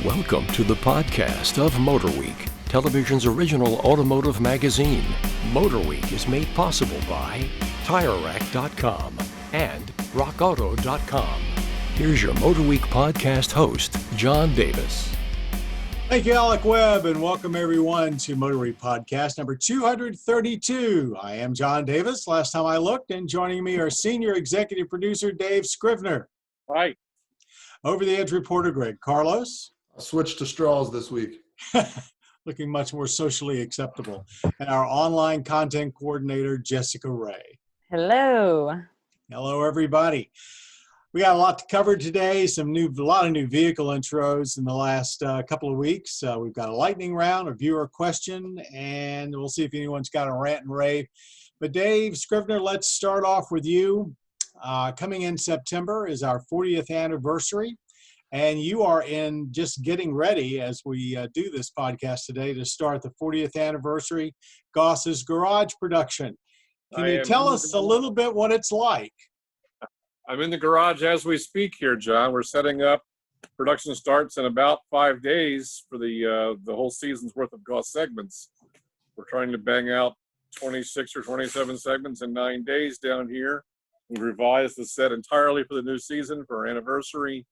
Welcome to the podcast of MotorWeek, television's original automotive magazine. MotorWeek is made possible by TireRack.com and RockAuto.com. Here's your MotorWeek podcast host, John Davis. Thank you, Alec Webb, and welcome everyone to MotorWeek podcast number 232. I am John Davis. Last time I looked, and joining me are senior executive producer Dave Scrivener. Hi. Over the edge reporter Greg Carlos. I switched to straws this week. Looking much more socially acceptable. And our online content coordinator, Jessica Ray. Hello. Hello, everybody. We got a lot to cover today, a lot of new vehicle intros in the last couple of weeks. We've got a lightning round, a viewer question, and we'll see if anyone's got a rant and rave. But Dave Scrivener, let's start off with you. Coming in September is our 40th anniversary, and you are just getting ready as we do this podcast today to start the 40th anniversary Goss's Garage production. Can you tell us a little bit what it's like? I'm in the garage as we speak here, John. We're setting up. Production starts in about 5 days for the whole season's worth of Goss segments. We're trying to bang out 26 or 27 segments in 9 days down here. We've revised the set entirely for the new season for our anniversary.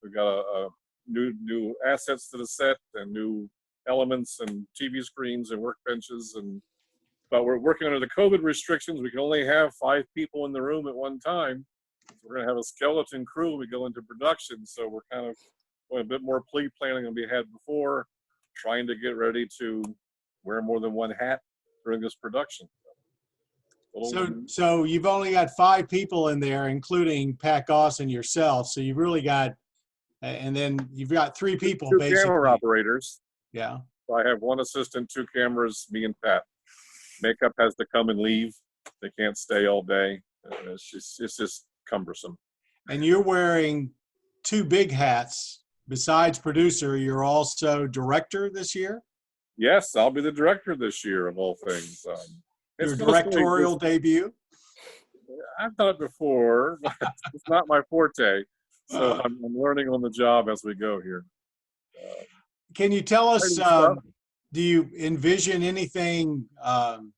We've got a new assets to the set and new elements and TV screens and workbenches. But we're working under the COVID restrictions. We can only have 5 people in the room at one time. So we're going to have a skeleton crew when we go into production. So we're kind of going a bit more pre-planning than we had before, trying to get ready to wear more than one hat during this production. So you've only got 5 people in there, including Pat Goss and yourself. So you've really got, and then you've got 3 people two basically. Camera operators. Yeah. So I have 1 assistant, 2 cameras, me and Pat. Makeup has to come and leave. They can't stay all day. It's just cumbersome. And you're wearing 2 big hats. Besides producer, you're also director this year? Yes, I'll be the director this year of all things. Your directorial debut? I've done it before. It's not my forte. So I'm learning on the job as we go here. Can you tell us, do you envision anything, in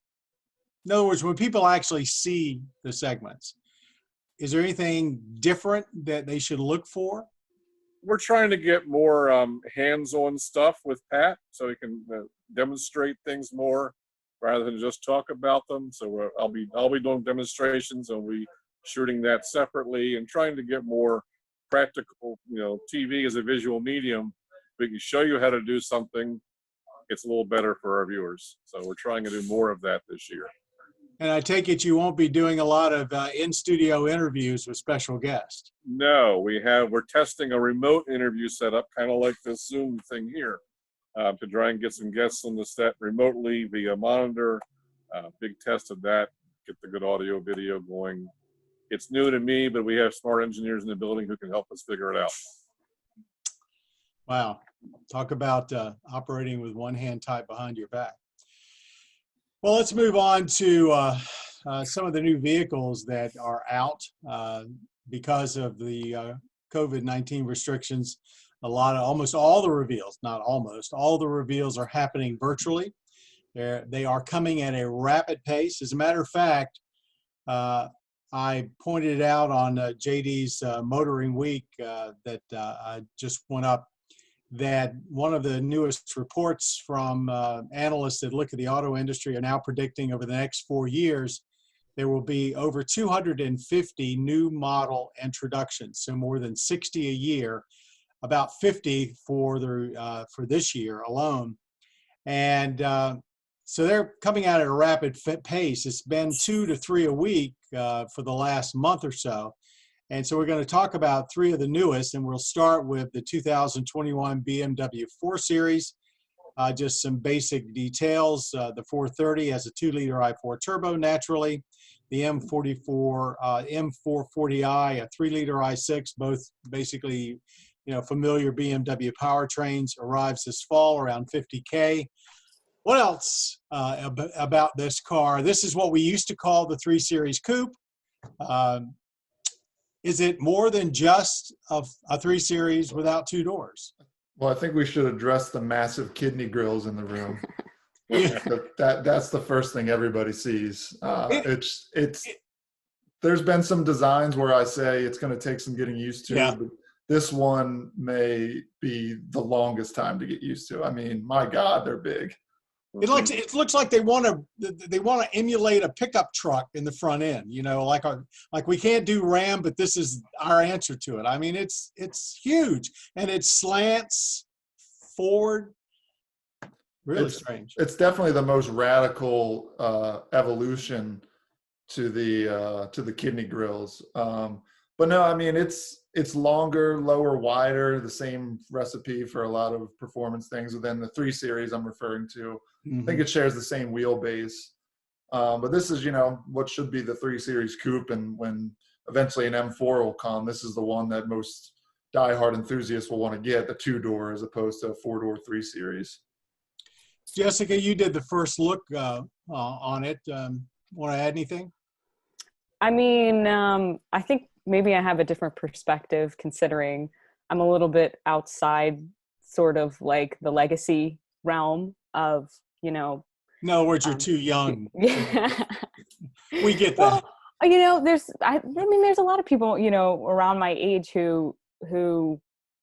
other words, when people actually see the segments, is there anything different that they should look for? We're trying to get more hands-on stuff with Pat so he can demonstrate things more rather than just talk about them. So I'll be doing demonstrations and we shooting that separately and trying to get more practical. TV as a visual medium. We can show you how to do something. It's a little better for our viewers. So we're trying to do more of that this year. And I take it you won't be doing a lot of in-studio interviews with special guests. No, we're testing a remote interview setup, kind of like this Zoom thing here, to try and get some guests on the set remotely via monitor. Big test of that, get the good audio, video going. It's new to me, but we have smart engineers in the building who can help us figure it out. Wow. Talk about operating with one hand tied behind your back. Well, let's move on to some of the new vehicles that are out because of the COVID-19 restrictions. Almost all the reveals, not almost, all the reveals are happening virtually. They are coming at a rapid pace. As a matter of fact, I pointed out on JD's Motoring Week that I just went up that one of the newest reports from analysts that look at the auto industry are now predicting over the next 4 years, there will be over 250 new model introductions. So more than 60 a year, about 50 for this year alone. And so they're coming out at a rapid pace. It's been 2 to 3 a week for the last month or so. And so we're going to talk about 3 of the newest, and we'll start with the 2021 BMW 4 Series. Just some basic details. The 430 has a 2-liter i4 turbo naturally. The M440i, a 3-liter i6, both basically, familiar BMW powertrains, arrives this fall around $50K. What else about this car? This is what we used to call the 3 Series Coupe. Is it more than just a 3 Series without 2 doors? Well, I think we should address the massive kidney grills in the room. Yeah. That's the first thing everybody sees. It- There's been some designs where I say it's going to take some getting used to. Yeah. But this one may be the longest time to get used to. I mean, my God, they're big. It looks like they want to emulate a pickup truck in the front end, like we can't do Ram, but this is our answer to it. I mean, it's huge, and it slants forward. Really strange. It's definitely the most radical evolution to the kidney grills. But no, I mean it's longer, lower, wider, the same recipe for a lot of performance things within the 3 Series I'm referring to. I think it shares the same wheelbase. But this is, what should be the 3 Series coupe, and when eventually an M4 will come, this is the one that most diehard enthusiasts will want to get, the 2-door as opposed to a 4-door 3 Series. Jessica, you did the first look on it. Want to add anything? I mean, I think maybe I have a different perspective, considering I'm a little bit outside sort of like the legacy realm of, No, in other words, you're too young. Yeah. We get that. Well, there's a lot of people, around my age who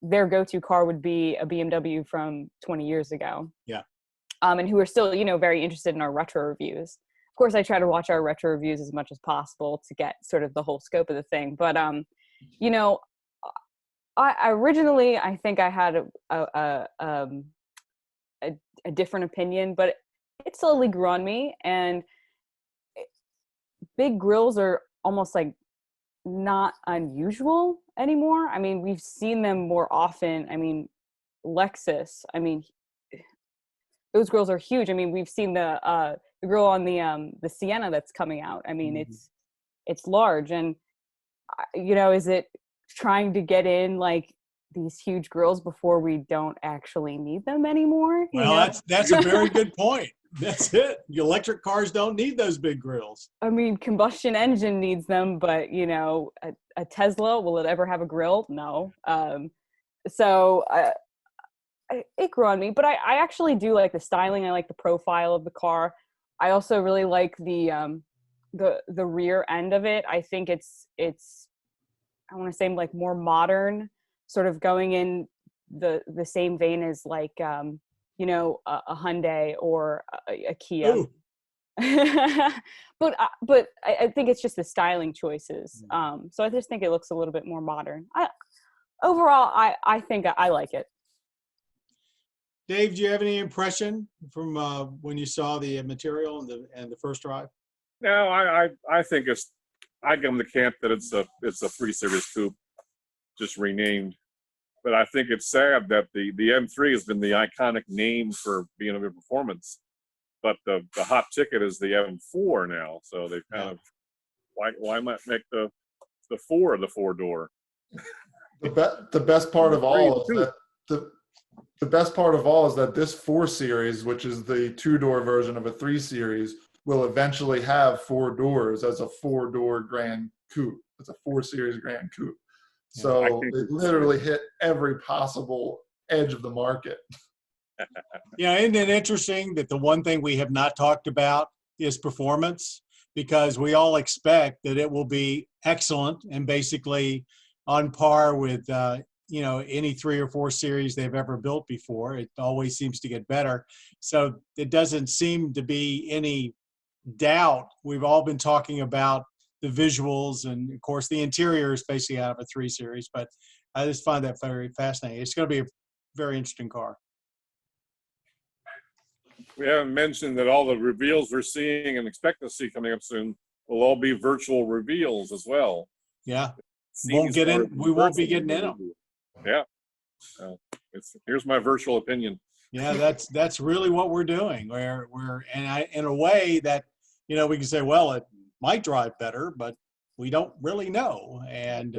their go-to car would be a BMW from 20 years ago. Yeah. And who are still, very interested in our retro reviews. Of course, I try to watch our retro reviews as much as possible to get sort of the whole scope of the thing. But, I originally, I think I had a different opinion, but it slowly grew on me. And big grills are almost like not unusual anymore. I mean, we've seen them more often. I mean, Lexus, those grills are huge. I mean, we've seen the grill on the Sienna that's coming out. I mean, it's large, and is it trying to get in like these huge grills before we don't actually need them anymore? Well, that's a very good point. That's it. The electric cars don't need those big grills. I mean, combustion engine needs them, but a Tesla, will it ever have a grill? No. So it grew on me, but I actually do like the styling. I like the profile of the car. I also really like the rear end of it. I think it's I want to say like more modern, sort of going in the same vein as like a Hyundai or a Kia. but I think it's just the styling choices. So I just think it looks a little bit more modern. Overall, I think I like it. Dave, do you have any impression from when you saw the material and the first drive? No, I think I give them the camp that it's a 3 Series coupe, just renamed. But I think it's sad that the M3 has been the iconic name for BMW performance, but the hot ticket is the M4 now. So they kind of why not make the 4 the 4-door? The best part of all is that the best part of all is that this 4 Series, which is the 2-door version of a 3 Series, will eventually have 4 doors as a 4-door Grand Coupe. It's a 4 Series Grand Coupe. So it literally hit every possible edge of the market. Isn't it interesting that the one thing we have not talked about is performance? Because we all expect that it will be excellent and basically on par with any 3 or 4 series they've ever built before. It always seems to get better. So it doesn't seem to be any doubt. We've all been talking about the visuals, and of course the interior is basically out of a 3 Series, but I just find that very fascinating. It's going to be a very interesting car. We haven't mentioned that all the reveals we're seeing and expect to see coming up soon will all be virtual reveals as well. Yeah. We won't be getting in them. Yeah. Here's my virtual opinion. Yeah, that's really what we're doing. In a way that, we can say, well, it might drive better, but we don't really know. And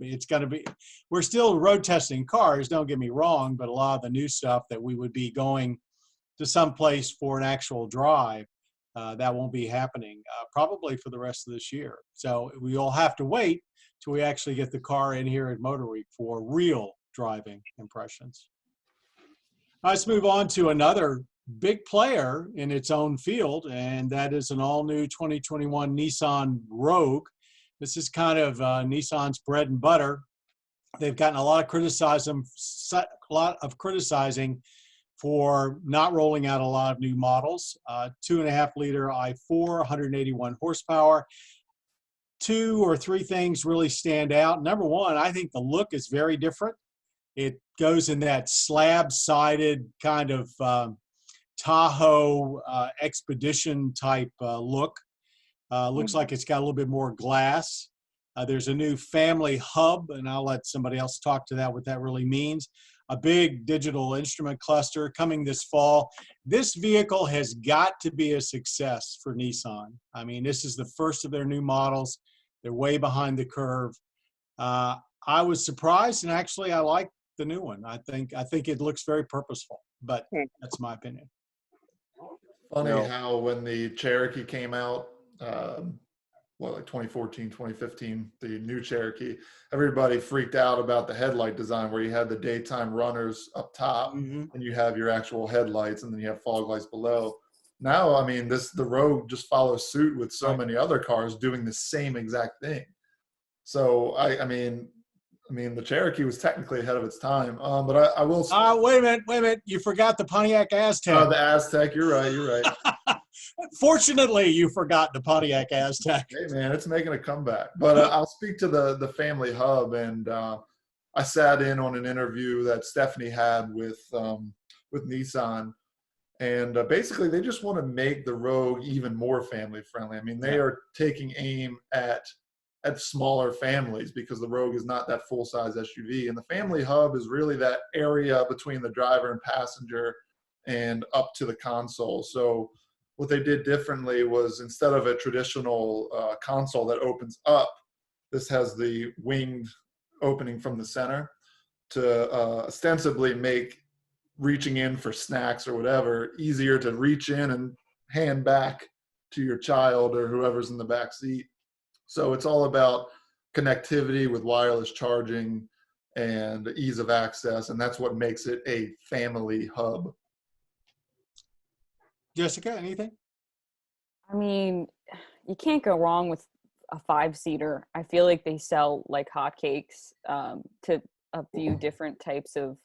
it's going to be, we're still road testing cars, don't get me wrong, but a lot of the new stuff that we would be going to some place for an actual drive, that won't be happening probably for the rest of this year. So we'll have to wait till we actually get the car in here at MotorWeek for real driving impressions. Let's move on to another big player in its own field, and that is an all-new 2021 Nissan Rogue. This is kind of Nissan's bread and butter. They've gotten a lot of criticizing for not rolling out a lot of new models. 2.5-liter i4, 181 horsepower. 2 or 3 things really stand out. Number one, I think the look is very different. It goes in that slab-sided kind of Tahoe Expedition type look. Looks like it's got a little bit more glass. There's a new family hub, and I'll let somebody else talk to that, what that really means. A big digital instrument cluster coming this fall. This vehicle has got to be a success for Nissan. I mean, this is the first of their new models. They're way behind the curve. I was surprised, and actually I like the new one. I think it looks very purposeful, but that's my opinion. Funny how when the Cherokee came out, like 2014, 2015, the new Cherokee, everybody freaked out about the headlight design where you had the daytime runners up top and you have your actual headlights and then you have fog lights below. Now, I mean, the Rogue just follows suit with so many other cars doing the same exact thing. So, I mean, the Cherokee was technically ahead of its time, but I will say. Wait a minute. You forgot the Pontiac Aztek. Oh, the Aztek. You're right. Fortunately, you forgot the Pontiac Aztek. Hey, man, it's making a comeback. But I'll speak to the family hub, and I sat in on an interview that Stephanie had with Nissan, and basically they just want to make the Rogue even more family friendly. I mean, they are taking aim at smaller families because the Rogue is not that full-size SUV, and the family hub is really that area between the driver and passenger and up to the console. So what they did differently was, instead of a traditional console that opens up, this has the winged opening from the center to ostensibly make reaching in for snacks or whatever easier to reach in and hand back to your child or whoever's in the back seat. So it's all about connectivity with wireless charging and ease of access, and that's what makes it a family hub. Jessica, anything? I mean, you can't go wrong with a 5-seater. I feel like they sell like hotcakes to a few different types of,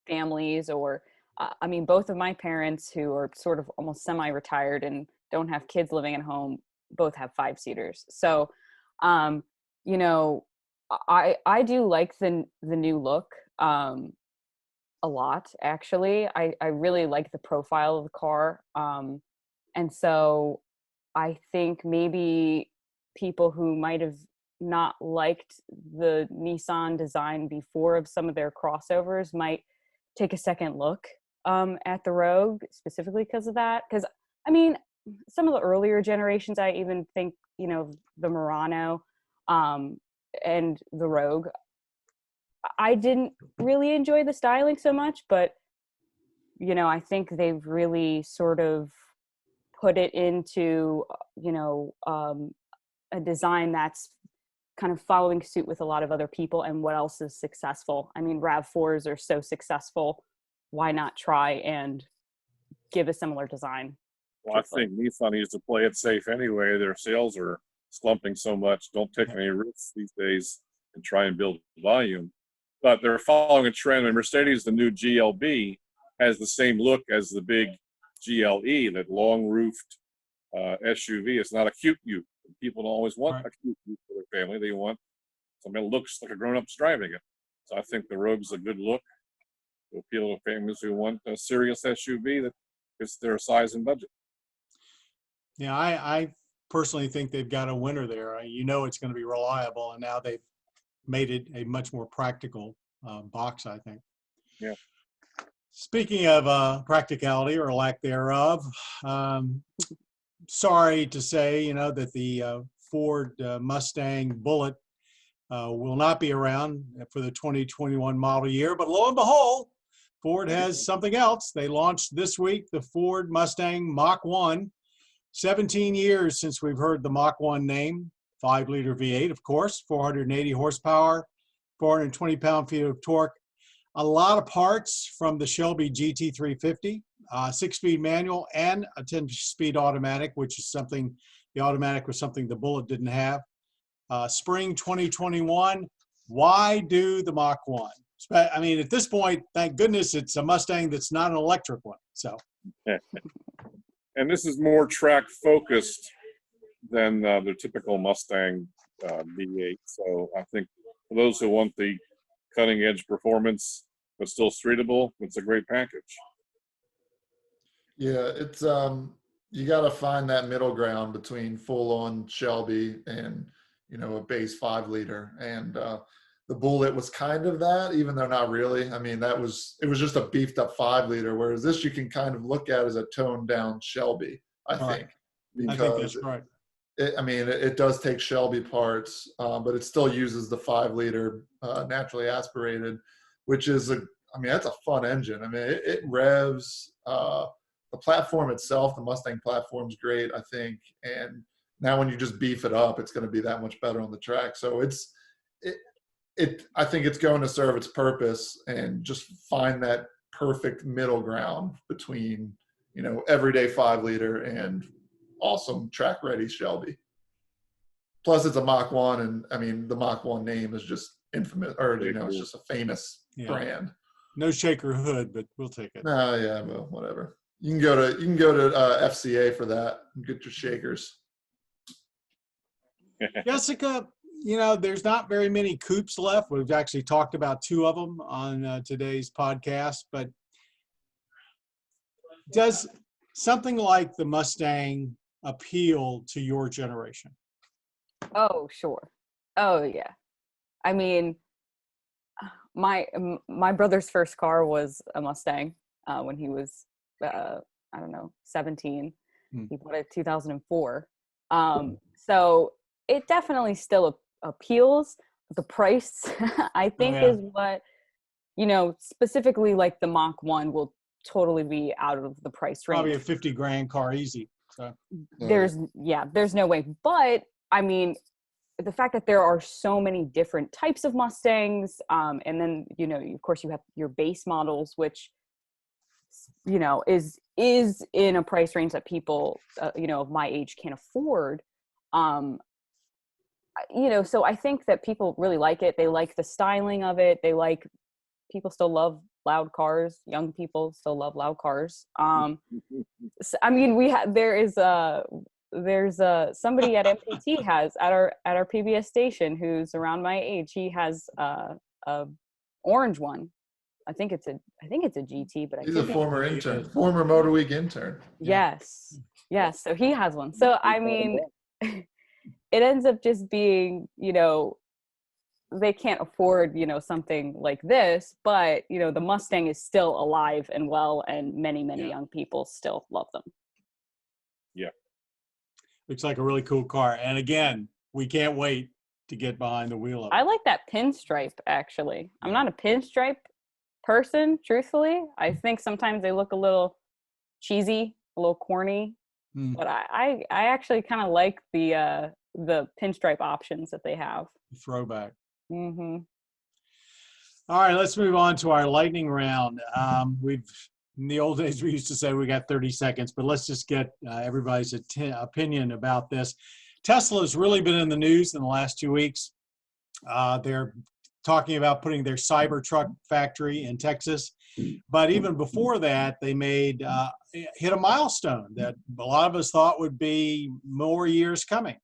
families. Or, I mean, both of my parents, who are sort of almost semi-retired and don't have kids living at home, both have 5-seaters. So, I do like the new look. A lot, actually. I really like the profile of the car. And so I think maybe people who might have not liked the Nissan design before of some of their crossovers might take a second look at the Rogue, specifically because of that. Because, I mean, some of the earlier generations, I even think, the Murano and the Rogue, I didn't really enjoy the styling so much, but, I think they've really sort of put it into, a design that's kind of following suit with a lot of other people and what else is successful. I mean, RAV4s are so successful. Why not try and give a similar design? Well, I think Nissan needs to play it safe anyway. Their sales are slumping so much. Don't take any risks these days and try and build volume. But they're following a trend. And Mercedes, the new GLB, has the same look as the big GLE, that long-roofed SUV. It's not a cute ute. People don't always want a cute ute for their family. They want something that looks like a grown-up's driving it. So I think the Rogue's a good look to appeal to families who want a serious SUV that fits their size and budget. Yeah, I personally think they've got a winner there. It's going to be reliable, and now they've made it a much more practical box, I think. Yeah. Speaking of practicality or lack thereof, sorry to say, that the Ford Mustang Bullitt will not be around for the 2021 model year. But lo and behold, Ford has something else. They launched this week the Ford Mustang Mach 1. 17 years since we've heard the Mach 1 name. 5-liter V8, of course, 480 horsepower, 420 pound-feet of torque. A lot of parts from the Shelby GT350, 6-speed manual and a 10-speed automatic, which is something, the automatic was something the Bullet didn't have. Spring 2021, why do the Mach 1? I mean, at this point, thank goodness it's a Mustang that's not an electric one. So, and this is more track focused than the typical Mustang V8. So I think for those who want the cutting edge performance but still streetable, it's a great package. Yeah, it's you got to find that middle ground between full on Shelby and, you know, a base 5-liter, and the Bullet was kind of that, even though not really. I mean, it was just a beefed up 5-liter, whereas this you can kind of look at as a toned down Shelby, I think. I think that's right. It does take Shelby parts, but it still uses the 5-liter naturally aspirated, which is that's a fun engine. I mean, it revs. The platform itself, the Mustang platform's great, I think. And now when you just beef it up, it's going to be that much better on the track. So I think it's going to serve its purpose and just find that perfect middle ground between, you know, everyday 5-liter and awesome track ready Shelby. Plus it's a Mach 1, and I mean the Mach 1 name is just infamous, or you know, it's just a famous brand. No shaker hood, but we'll take it. No, yeah, well, whatever. You can go to FCA for that and get your shakers. Jessica, you know, there's not very many coupes left. We've actually talked about 2 of them on today's podcast, but does something like the Mustang appeal to your generation? Oh, sure. Oh, yeah. I mean, my brother's first car was a Mustang when he was, 17. He bought it in 2004. So it definitely still appeals. The price, I think, is what, you know, specifically like the Mach 1 will totally be out of the price range. Probably a 50 grand car easy. So there's no way. But I mean, the fact that there are so many different types of Mustangs, and then, you know, of course you have your base models, which, you know, is in a price range that people, you know, of my age can't afford. You know, so I think that people really like it. They like the styling of it. People still love loud cars. Young people still love loud cars. So, I mean, there's somebody at MPT has at our PBS station who's around my age. He has a orange one. I think it's a GT, but he's a former intern, former MotorWeek intern. Yes. So he has one. So I mean, it ends up just being, you know, they can't afford, you know, something like this, but, you know, the Mustang is still alive and well, and many young people still love them. Yeah. Looks like a really cool car. And again, we can't wait to get behind the wheel of it. I like that pinstripe, actually. I'm not a pinstripe person, truthfully. I think sometimes they look a little cheesy, a little corny, but I actually kind of like the pinstripe options that they have. Throwback. Mm-hmm. All right, let's move on to our lightning round. In the old days, we used to say we got 30 seconds, but let's just get everybody's opinion about this. Tesla's really been in the news in the last 2 weeks. They're talking about putting their Cybertruck factory in Texas. But even before that, they hit a milestone that a lot of us thought would be more years coming.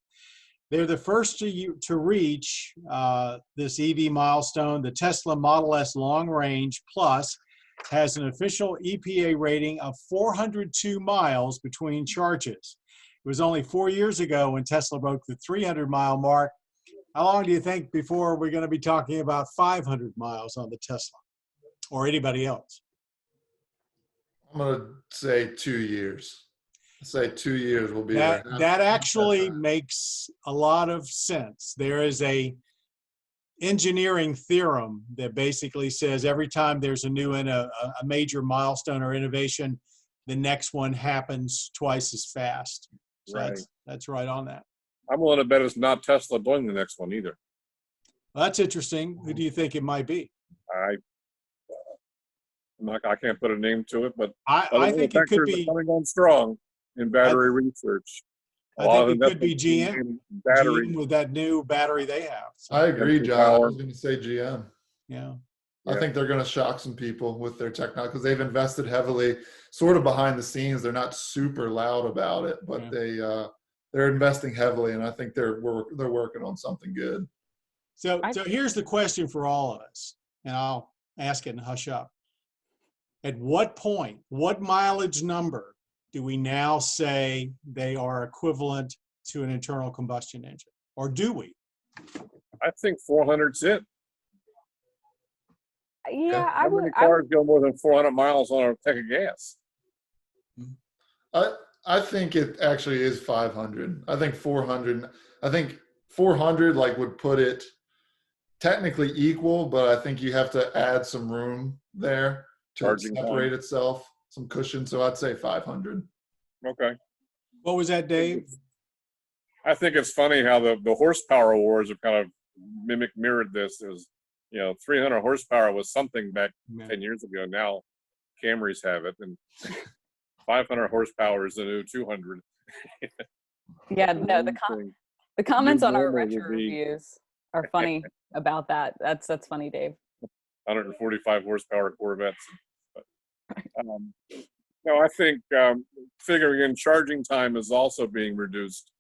They're the first to reach this EV milestone. The Tesla Model S Long Range Plus has an official EPA rating of 402 miles between charges. It was only 4 years ago when Tesla broke the 300-mile mark. How long do you think before we're going to be talking about 500 miles on the Tesla or anybody else? I'm going to say 2 years. Say 2 years will be that. there. That actually makes a lot of sense. There is a engineering theorem that basically says every time there's a major milestone or innovation, the next one happens twice as fast. So right. That's right on that. I'm willing to bet it's not Tesla doing the next one either. Well, that's interesting. Who do you think it might be? I can't put a name to it, but I other think it could manufacturers are be. coming on strong in battery research. A I lot think of it could be investment being GM. made in battery GM with that new battery they have. So, I agree, sensor John. I power. was going to say GM. yeah. I Yeah. think they're going to shock some people with their technology because they've invested heavily, sort of behind the scenes. They're not super loud about it, but they're investing heavily, and I think they're working on something good. So here's the question for all of us, and I'll ask it and hush up. At what point, what mileage number do we now say they are equivalent to an internal combustion engine? Or do we? I think 400's it. Yeah, How many cars go more than 400 miles on a tank of gas? I think it actually is 500. I think 400. I think 400 like would put it technically equal, but I think you have to add some room there to Charging separate time. itself, some cushion. So I'd say 500. Okay. What was that, Dave? I think it's funny how the horsepower wars have kind of mirrored this. As 300 horsepower was something back 10 years ago. Now Camrys have it, and 500 horsepower is the new 200. Yeah, no, the comments on our retro reviews are funny about that. That's funny, Dave. 145 horsepower Corvettes. But, no, I think figuring in charging time is also being reduced.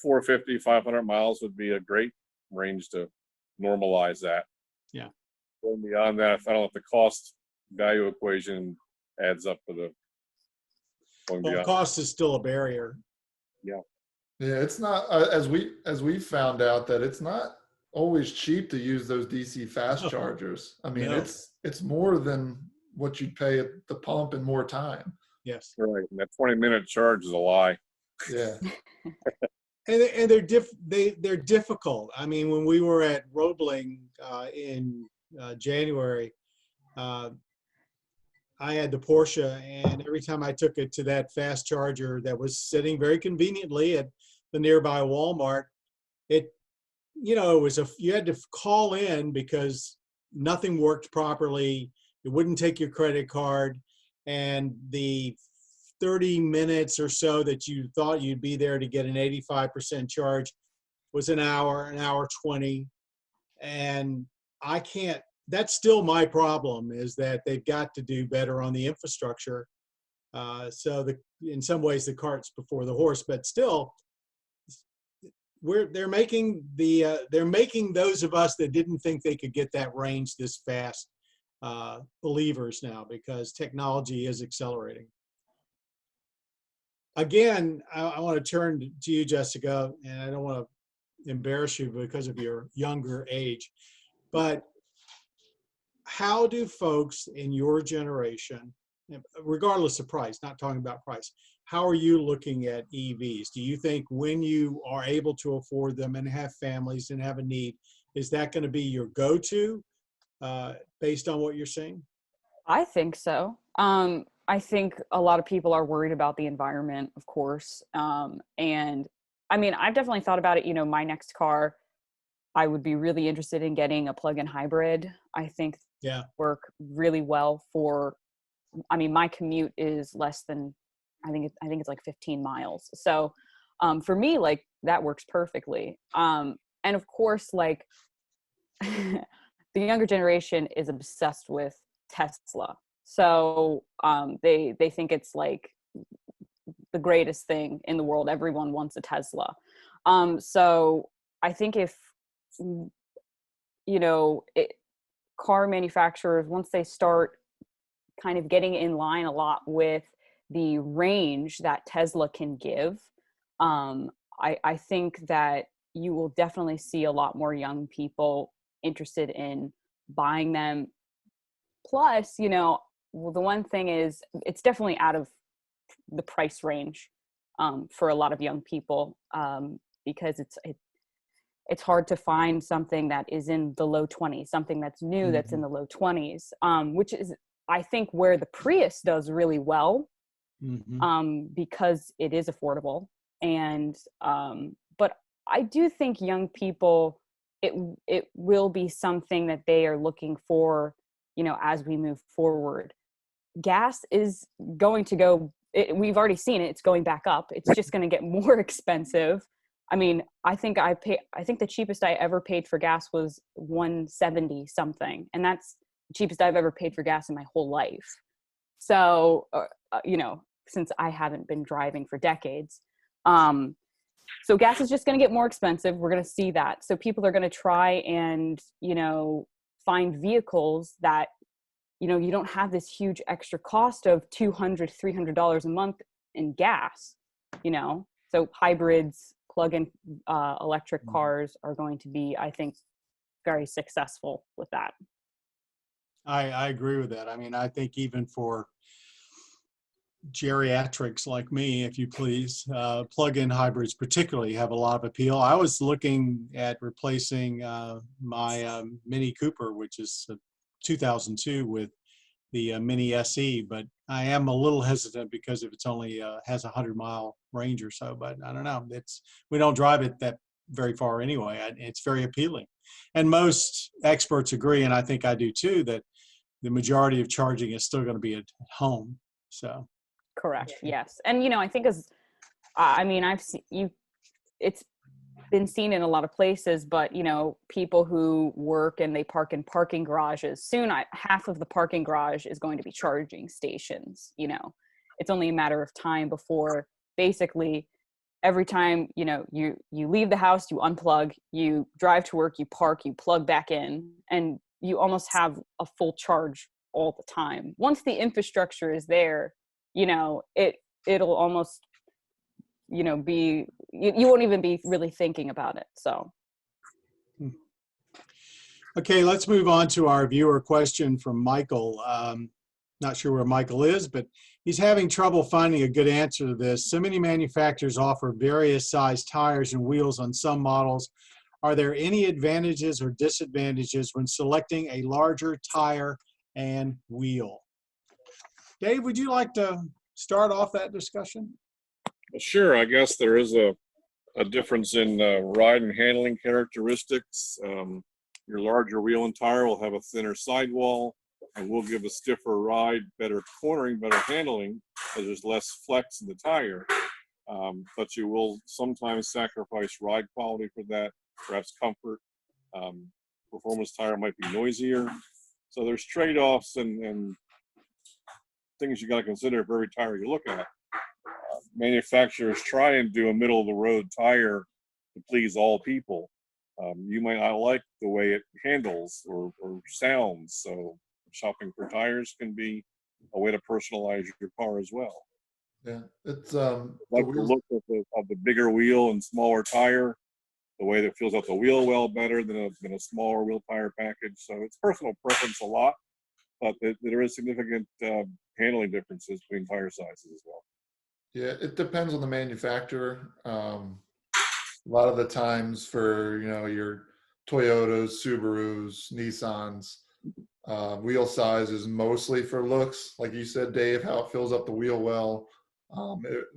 450, 500 miles would be a great range to normalize that. Yeah. Going beyond that, I don't know if the cost value equation adds up to the going Well, beyond. cost is still a barrier. Yeah. Yeah, it's not as we found out that it's not always cheap to use those DC fast chargers. I mean, it's more than what you'd pay at the pump in more time. Yes. Right. And that 20-minute charge is a lie. Yeah. And they're difficult. I mean, when we were at Roebling in January, I had the Porsche, and every time I took it to that fast charger that was sitting very conveniently at the nearby Walmart, it was you had to call in because nothing worked properly. It wouldn't take your credit card, and the 30 minutes or so that you thought you'd be there to get an 85% charge was an hour 20. And I can't, that's still my problem, is that they've got to do better on the infrastructure. So in some ways the cart's before the horse, but still they're making those of us that didn't think they could get that range this fast believers now, because technology is accelerating. Again, I want to turn to you, Jessica, and I don't want to embarrass you because of your younger age, but how do folks in your generation, regardless of price, not talking about price, how are you looking at EVs? Do you think when you are able to afford them and have families and have a need, is that going to be your go-to based on what you're seeing? I think so. I think a lot of people are worried about the environment, of course. And I mean, I've definitely thought about it. My next car, I would be really interested in getting a plug-in hybrid. I think work really well for, my commute is less than, I think it's like 15 miles. So for me, like, that works perfectly. And of course, like the younger generation is obsessed with Tesla. So they think it's like the greatest thing in the world. Everyone wants a Tesla. So I think if, car manufacturers, once they start kind of getting in line a lot with the range that Tesla can give, I think that you will definitely see a lot more young people interested in buying them. Plus, well, the one thing is it's definitely out of the price range for a lot of young people because it's hard to find something that is in the low 20s, something that's new that's in the low 20s, which is, I think, where the Prius does really well because it is affordable. And but I do think young people it will be something that they are looking for, as we move forward. Gas is going to go, we've already seen it, it's going back up. It's just going to get more expensive. I mean, I think the cheapest I ever paid for gas was $1.70 something. And that's the cheapest I've ever paid for gas in my whole life. So, since I haven't been driving for decades. So gas is just going to get more expensive. We're going to see that. So people are going to try and, find vehicles that, you don't have this huge extra cost of $200, $300 a month in gas, So hybrids, plug-in electric cars are going to be, I think, very successful with that. I agree with that. I mean, I think even for geriatrics like me, if you please, plug-in hybrids particularly have a lot of appeal. I was looking at replacing my Mini Cooper, which is a 2002, with the Mini SE, but I am a little hesitant because if it's only has a 100-mile range or so. But I don't know. We don't drive it that very far anyway. It's very appealing, and most experts agree, and I think I do too, that the majority of charging is still going to be at home. So. Correct. Yes. And, I think I've seen it's been seen in a lot of places, but, people who work and they park in parking garages, soon half of the parking garage is going to be charging stations. It's only a matter of time before basically every time, you leave the house, you unplug, you drive to work, you park, you plug back in, and you almost have a full charge all the time. Once the infrastructure is there, it'll almost, be, you won't even be really thinking about it. So. Okay, let's move on to our viewer question from Michael. Not sure where Michael is, but he's having trouble finding a good answer to this. So many manufacturers offer various size tires and wheels on some models. Are there any advantages or disadvantages when selecting a larger tire and wheel? Dave, would you like to start off that discussion? Sure. I guess there is a difference in ride and handling characteristics. Your larger wheel and tire will have a thinner sidewall and will give a stiffer ride, better cornering, better handling, as there's less flex in the tire. But you will sometimes sacrifice ride quality for that, perhaps comfort. Performance tire might be noisier. So there's trade-offs and things you got to consider for every tire you look at. Manufacturers try and do a middle-of-the-road tire to please all people. You might not like the way it handles or sounds, so shopping for tires can be a way to personalize your car as well. Yeah, it's like the look of the bigger wheel and smaller tire, the way that feels out the wheel well better than a smaller wheel tire package. So it's personal preference a lot, but there is significant handling differences between tire sizes as well. Yeah, it depends on the manufacturer. A lot of the times for, your Toyotas, Subarus, Nissans, wheel size is mostly for looks. Like you said, Dave, how it fills up the wheel well.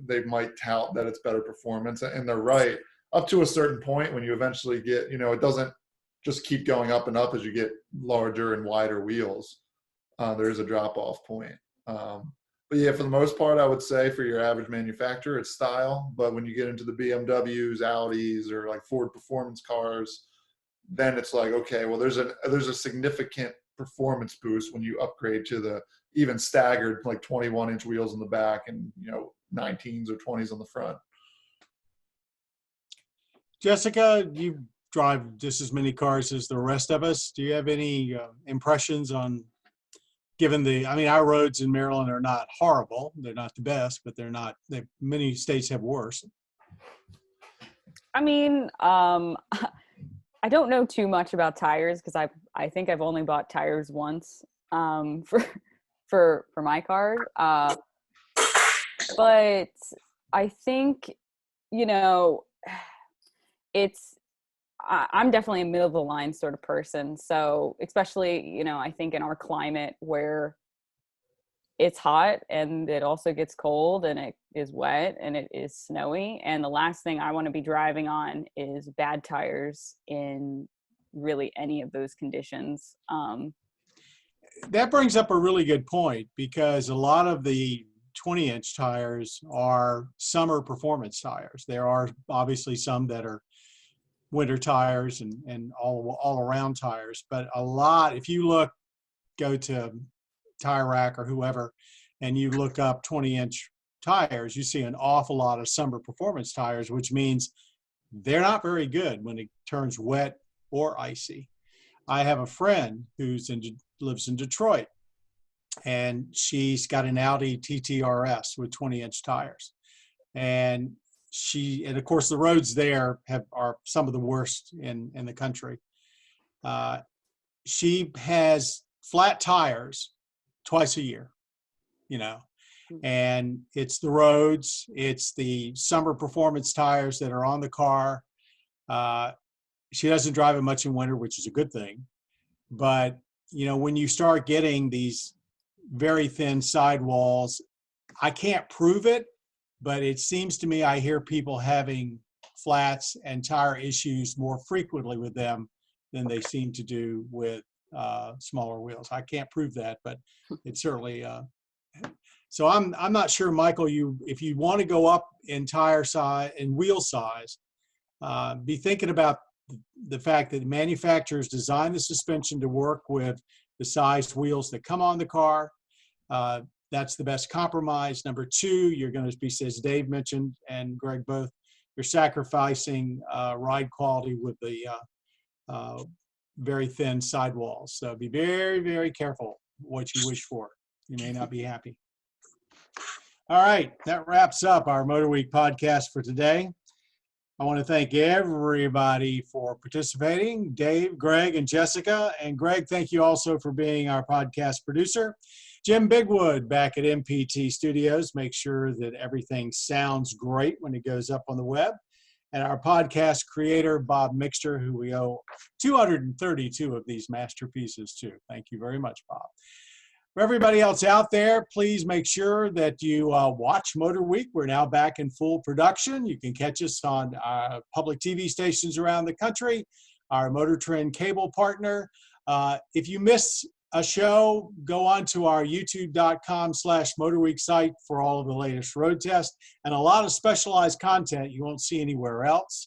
They might tout that it's better performance, and they're right. Up to a certain point when you eventually get, it doesn't just keep going up and up as you get larger and wider wheels. There is a drop-off point. But yeah, for the most part, I would say for your average manufacturer, it's style. But when you get into the BMWs, Audis, or like Ford performance cars, then it's like, okay, well, there's a significant performance boost when you upgrade to the even staggered like 21-inch wheels in the back and 19s or 20s on the front. Jessica, you drive just as many cars as the rest of us. Do you have any impressions on, given our roads in Maryland are not horrible. They're not the best, but many states have worse. I don't know too much about tires because I think I've only bought tires once for my car. But I think, I'm definitely a middle of the line sort of person. So especially, I think in our climate where it's hot and it also gets cold and it is wet and it is snowy. And the last thing I want to be driving on is bad tires in really any of those conditions. That brings up a really good point, because a lot of the 20-inch tires are summer performance tires. There are obviously some that are winter tires and all around tires, but a lot, if you go to Tire Rack or whoever, and you look up 20-inch tires, you see an awful lot of summer performance tires, which means they're not very good when it turns wet or icy. I have a friend lives in Detroit, and she's got an Audi TT-RS with 20-inch tires. And of course, the roads there are some of the worst in the country. She has flat tires twice a year, and it's the roads, it's the summer performance tires that are on the car. She doesn't drive it much in winter, which is a good thing. But, when you start getting these very thin sidewalls, I can't prove it, but it seems to me I hear people having flats and tire issues more frequently with them than they seem to do with smaller wheels. I can't prove that, but it's certainly so I'm not sure, Michael, if you want to go up in tire size and wheel size, be thinking about the fact that manufacturers design the suspension to work with the sized wheels that come on the car. That's the best compromise. Number two, you're going to be, as Dave mentioned and Greg both, you're sacrificing ride quality with the very thin sidewalls. So be very, very careful what you wish for. You may not be happy. All right, that wraps up our MotorWeek podcast for today. I want to thank everybody for participating, Dave, Greg, and Jessica. And Greg, thank you also for being our podcast producer. Jim Bigwood back at MPT Studios. Make sure that everything sounds great when it goes up on the web. And our podcast creator, Bob Mixter, who we owe 232 of these masterpieces to. Thank you very much, Bob. For everybody else out there, please make sure that you watch MotorWeek. We're now back in full production. You can catch us on public TV stations around the country, our Motor Trend cable partner. If you miss a show, go on to our youtube.com/MotorWeek site for all of the latest road tests and a lot of specialized content you won't see anywhere else.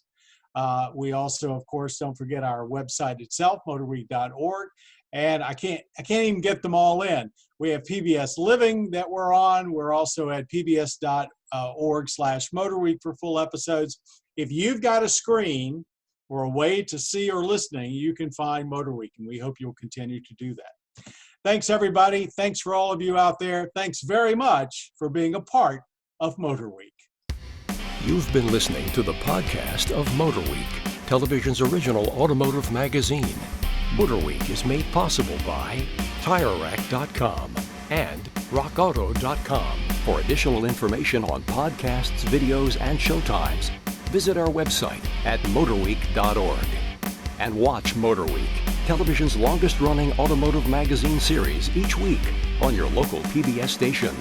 We also, of course, don't forget our website itself, motorweek.org. And I can't even get them all in. We have PBS Living that we're on. We're also at pbs.org/MotorWeek for full episodes. If you've got a screen or a way to see or listening, you can find MotorWeek, and we hope you'll continue to do that. Thanks, everybody. Thanks for all of you out there. Thanks very much for being a part of MotorWeek. You've been listening to the podcast of MotorWeek, television's original automotive magazine. MotorWeek is made possible by TireRack.com and RockAuto.com. For additional information on podcasts, videos, and showtimes, visit our website at MotorWeek.org. And watch MotorWeek, television's longest-running automotive magazine series each week on your local PBS station.